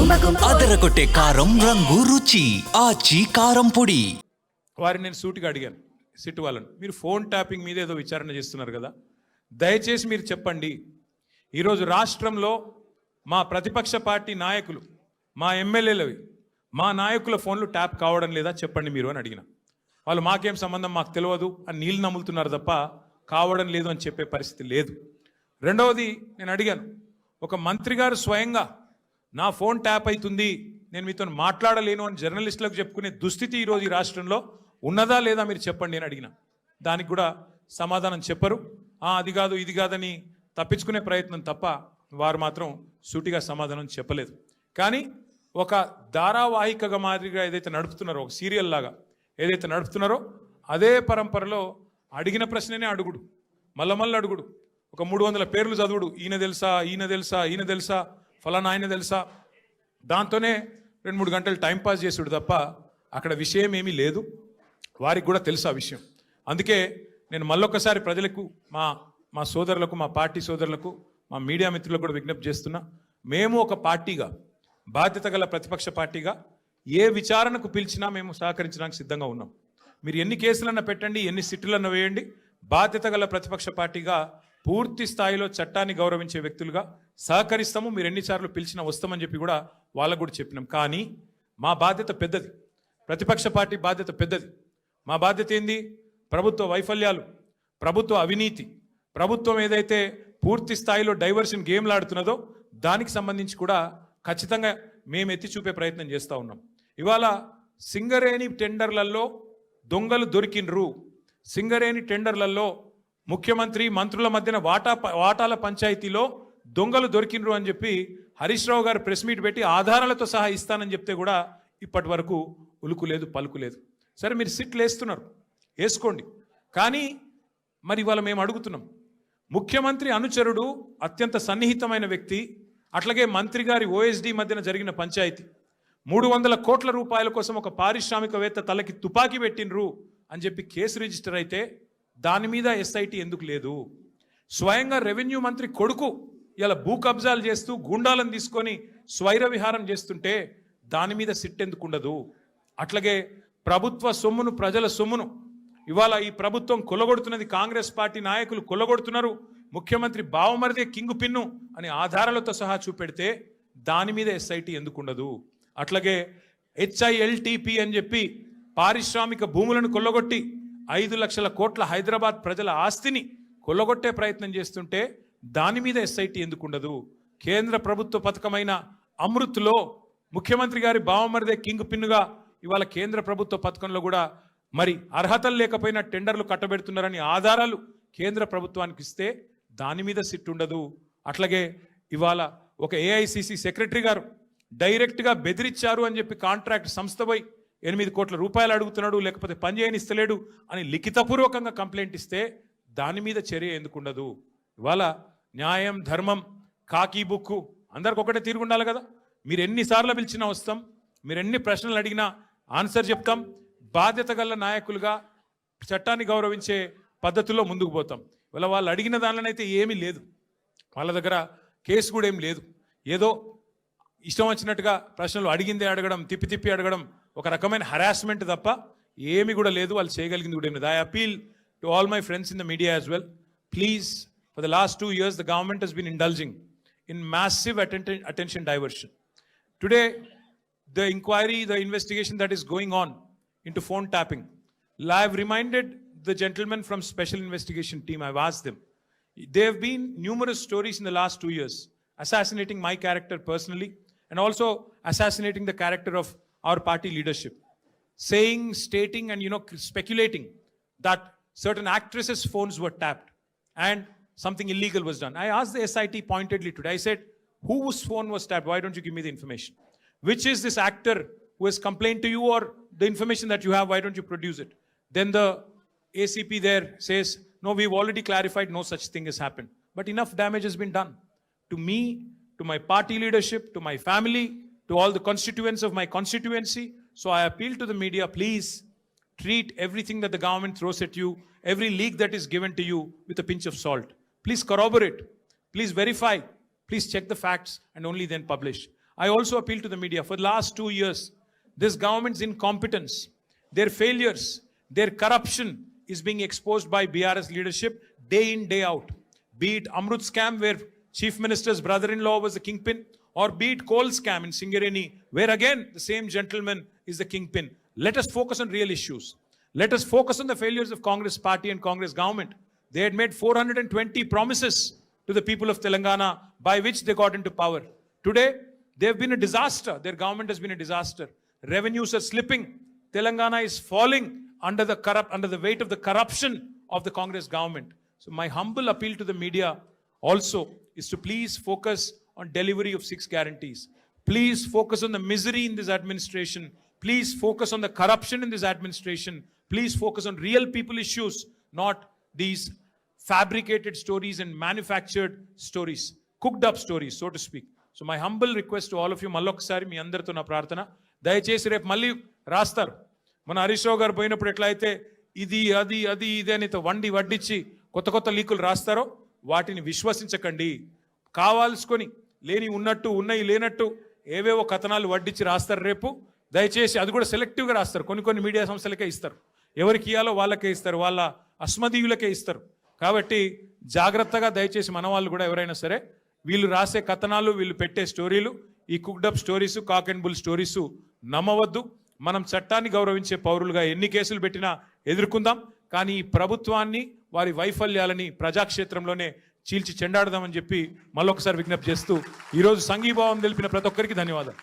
అదరగొట్టే కారం రంగు రుచి ఆచి కారం పొడి. వారిని నేను సూటిగా అడిగాను, సిట్ వాళ్ళని, మీరు ఫోన్ ట్యాపింగ్ మీద ఏదో విచారణ చేస్తున్నారు కదా, దయచేసి మీరు చెప్పండి, ఈరోజు రాష్ట్రంలో మా ప్రతిపక్ష పార్టీ నాయకులు, మా ఎమ్మెల్యేలవి, మా నాయకుల ఫోన్లు ట్యాప్ కావడం లేదా చెప్పండి మీరు అని అడిగిన. వాళ్ళు మాకేం సంబంధం, మాకు తెలియదు అని నీళ్ళు నమ్ములుతున్నారు తప్ప కావడం లేదు అని చెప్పే పరిస్థితి లేదు. రెండవది నేను అడిగాను, ఒక మంత్రి గారు స్వయంగా నా ఫోన్ ట్యాప్ అవుతుంది, నేను మీతో మాట్లాడలేను అని జర్నలిస్టులకు చెప్పుకునే దుస్థితి ఈరోజు ఈ రాష్ట్రంలో ఉన్నదా లేదా మీరు చెప్పండి అని అడిగిన. దానికి కూడా సమాధానం చెప్పరు. అది కాదు ఇది కాదని తప్పించుకునే ప్రయత్నం తప్ప వారు మాత్రం సూటిగా సమాధానం చెప్పలేదు. కానీ ఒక ధారావాహికగా మాదిరిగా ఏదైతే నడుపుతున్నారో, ఒక సీరియల్ లాగా ఏదైతే నడుపుతున్నారో అదే పరంపరలో అడిగిన ప్రశ్ననే అడుగుడు, మళ్ళీ అడుగుడు, ఒక 300 పేర్లు చదువుడు, ఈయన తెలుసా ఈయన తెలుసా ఈయన తెలుసా ఫలానా ఆయన తెలుసా, దాంతోనే 2-3 గంటలు టైంపాస్ చేసుడు తప్ప అక్కడ విషయం ఏమీ లేదు. వారికి కూడా తెలుసు ఆ విషయం. అందుకే నేను మళ్ళొక్కసారి ప్రజలకు, మా సోదరులకు, మా పార్టీ సోదరులకు, మా మీడియా మిత్రులకు కూడా విజ్ఞప్తి చేస్తున్నా, మేము ఒక పార్టీగా, బాధ్యత గల ప్రతిపక్ష పార్టీగా ఏ విచారణకు పిలిచినా మేము సహకరించడానికి సిద్ధంగా ఉన్నాం. మీరు ఎన్ని కేసులన్నా పెట్టండి, ఎన్ని సిట్టులన్నా వేయండి, బాధ్యత గల ప్రతిపక్ష పార్టీగా పూర్తి స్థాయిలో చట్టాన్ని గౌరవించే వ్యక్తులుగా సహకరిస్తాము. మీరు ఎన్నిసార్లు పిలిచినా వస్తామని చెప్పి కూడా వాళ్ళకు కూడా చెప్పినాం. కానీ మా బాధ్యత పెద్దది, ప్రతిపక్ష పార్టీ బాధ్యత పెద్దది. మా బాధ్యత ఏంది? ప్రభుత్వ వైఫల్యాలు, ప్రభుత్వ అవినీతి, ప్రభుత్వం ఏదైతే పూర్తి స్థాయిలో డైవర్షన్ గేమ్లు ఆడుతున్నదో దానికి సంబంధించి కూడా ఖచ్చితంగా మేము ఎత్తి చూపే ప్రయత్నం చేస్తూ ఉన్నాం. ఇవాళ సింగరేణి టెండర్లలో దొంగలు దొరికినరు, సింగరేణి టెండర్లలో ముఖ్యమంత్రి మంత్రుల మధ్యన వాటాల పంచాయతీలో దొంగలు దొరికినరు అని చెప్పి హరీష్ రావు గారు ప్రెస్ మీట్ పెట్టి ఆధారాలతో సహా ఇస్తానని చెప్తే కూడా ఇప్పటి వరకు ఉలుకు లేదు పలుకు లేదు. సరే మీరు సిట్లు వేస్తున్నారు, వేసుకోండి. కానీ మరి ఇవాళ మేము అడుగుతున్నాం, ముఖ్యమంత్రి అనుచరుడు, అత్యంత సన్నిహితమైన వ్యక్తి, అట్లాగే మంత్రి గారి ఓఎస్డి మధ్యన జరిగిన పంచాయతీ, 300 కోట్ల రూపాయల కోసం ఒక పారిశ్రామికవేత్త తలకి తుపాకీ పెట్టినరు అని చెప్పి కేసు రిజిస్టర్ అయితే దాని మీద ఎస్ఐటి ఎందుకు లేదు? స్వయంగా రెవెన్యూ మంత్రి కొడుకు ఇలా భూ కబ్జాలు చేస్తూ గుండాలను తీసుకొని స్వైర విహారం చేస్తుంటే దాని మీద సిట్ ఎందుకు ఉండదు? అట్లాగే ప్రభుత్వ సొమ్మును, ప్రజల సొమ్మును ఇవాళ ఈ ప్రభుత్వం కొల్లగొడుతున్నది, కాంగ్రెస్ పార్టీ నాయకులు కొల్లగొడుతున్నారు, ముఖ్యమంత్రి బావమరిదే కింగు పిన్ను అని ఆధారాలతో సహా చూపెడితే దాని మీద ఎస్ఐటి ఎందుకు ఉండదు? అట్లాగే HILTP అని చెప్పి పారిశ్రామిక భూములను కొల్లగొట్టి 5 లక్షల కోట్ల హైదరాబాద్ ప్రజల ఆస్తిని కొల్లగొట్టే ప్రయత్నం చేస్తుంటే దాని మీద ఎస్ఐటి ఎందుకు ఉండదు? కేంద్ర ప్రభుత్వ పథకమైన అమృత్లో ముఖ్యమంత్రి గారి బావమరిదే కింగ్ పిన్నుగా ఇవాళ కేంద్ర ప్రభుత్వ పథకంలో కూడా మరి అర్హతలు లేకపోయినా టెండర్లు కట్టబెడుతున్నారని ఆధారాలు కేంద్ర ప్రభుత్వానికి ఇస్తే దాని మీద సిట్ ఉండదు. అట్లాగే ఇవాళ ఒక AICC సెక్రటరీ గారు డైరెక్ట్గా బెదిరించారు అని చెప్పి కాంట్రాక్ట్ సంస్థ పోయి 8 కోట్ల రూపాయలు అడుగుతున్నాడు, లేకపోతే పని చేయనిస్తలేడు అని లిఖితపూర్వకంగా కంప్లైంట్ ఇస్తే దాని మీద చర్య ఎందుకు ఉండదు? ఇవాళ న్యాయం, ధర్మం, కాకి బుక్కు అందరికి ఒకటే తీరు ఉండాలి కదా. మీరు ఎన్నిసార్లు పిలిచినా వస్తాం, మీరు ఎన్ని ప్రశ్నలు అడిగినా ఆన్సర్ చెప్తాం. బాధ్యత గల నాయకులుగా చట్టాన్ని గౌరవించే పద్ధతుల్లో ముందుకు పోతాం. ఇవాళ వాళ్ళు అడిగిన దానిలోనైతే ఏమీ లేదు, వాళ్ళ దగ్గర కేసు కూడా ఏం లేదు. ఏదో ఇష్టం వచ్చినట్టుగా ప్రశ్నలు అడిగిందే అడగడం, తిప్పి అడగడం, ఒక రకమైన హరాస్మెంట్ తప్ప ఏమి కూడా లేదు. వాళ్ళు చేయగలిగింది కూడా ఏమి లేదు. I appeal to all my friends in the media as well, please, for the last 2 years the government has been indulging in massive attention diversion. Today the inquiry, the investigation that is going on into phone tapping, I have reminded the gentlemen from special investigation team, I've asked them, there have been numerous stories in the last 2 years assassinating my character personally and also assassinating the character of our party leadership, saying, stating and speculating that certain actresses' phones were tapped and something illegal was done. I asked the SIT pointedly today, I said, whose phone was tapped? Why don't you give me the information? Which is this actor who has complained to you, or the information that you have, why don't you produce it? Then the ACP there says, no, we've already clarified, no such thing has happened. But enough damage has been done to me, to my party leadership, to my family, to all the constituents of my constituency. So I appeal to the media, please treat everything that the government throws at you, every leak that is given to you, with a pinch of salt. Please corroborate, please verify, please check the facts and only then publish. I also appeal to the media. For the last 2 years, this government's incompetence, their failures, their corruption is being exposed by BRS leadership day in, day out. Be it Amrut scam, where Chief Minister's brother-in-law was the kingpin, or be it coal scam in Singareni, where again the same gentleman is the kingpin. Let us focus on real issues. Let us focus on the failures of Congress party and Congress government. They had made 420 promises to the people of Telangana by which they got into power. Today, they have been a disaster. Their government has been a disaster. Revenues are slipping. Telangana is falling under the weight of the corruption of the Congress government. So my humble appeal to the media also is to please focus on delivery of 6 guarantees. Please focus on the misery in this administration. Please focus on the corruption in this administration. Please focus on real people issues, not these fabricated stories and manufactured stories, cooked up stories, so to speak. So my humble request to all of you, మళ్ళొకసారి మీ అందరితో నా ప్రార్థన, దయచేసి రేపు మళ్ళీ రాస్తారు. మన హరీష్ రావు గారు పోయినప్పుడు ఎట్లయితే ఇది అది అది ఇది అని వడ్డించి కొత్త లీకులు రాస్తారో వాటిని విశ్వసించకండి. కావాల్సుకొని లేని ఉన్నట్టు ఉన్నాయి లేనట్టు ఏవేవో కథనాలు వడ్డించి రాస్తారు రేపు. దయచేసి అది కూడా సెలెక్టివ్గా రాస్తారు. కొన్ని మీడియా సంస్థలకే ఇస్తారు. ఎవరికి ఇవ్వాలో వాళ్ళకే ఇస్తారు, వాళ్ళ అస్మదీయులకే ఇస్తారు. కాబట్టి జాగ్రత్తగా దయచేసి మన వాళ్ళు కూడా ఎవరైనా సరే వీళ్ళు రాసే కథనాలు, వీళ్ళు పెట్టే స్టోరీలు, ఈ cooked up stories, cock and bull stories నమ్మవద్దు. మనం చట్టాన్ని గౌరవించే పౌరులుగా ఎన్ని కేసులు పెట్టినా ఎదుర్కొందాం. కానీ ఈ ప్రభుత్వాన్ని, వారి వైఫల్యాలని ప్రజాక్షేత్రంలోనే చీల్చి చెండాడదామని చెప్పి మళ్ళొకసారి విజ్ఞప్తి చేస్తూ ఈరోజు సంఘీభావం తెలిపిన ప్రతి ఒక్కరికి ధన్యవాదాలు.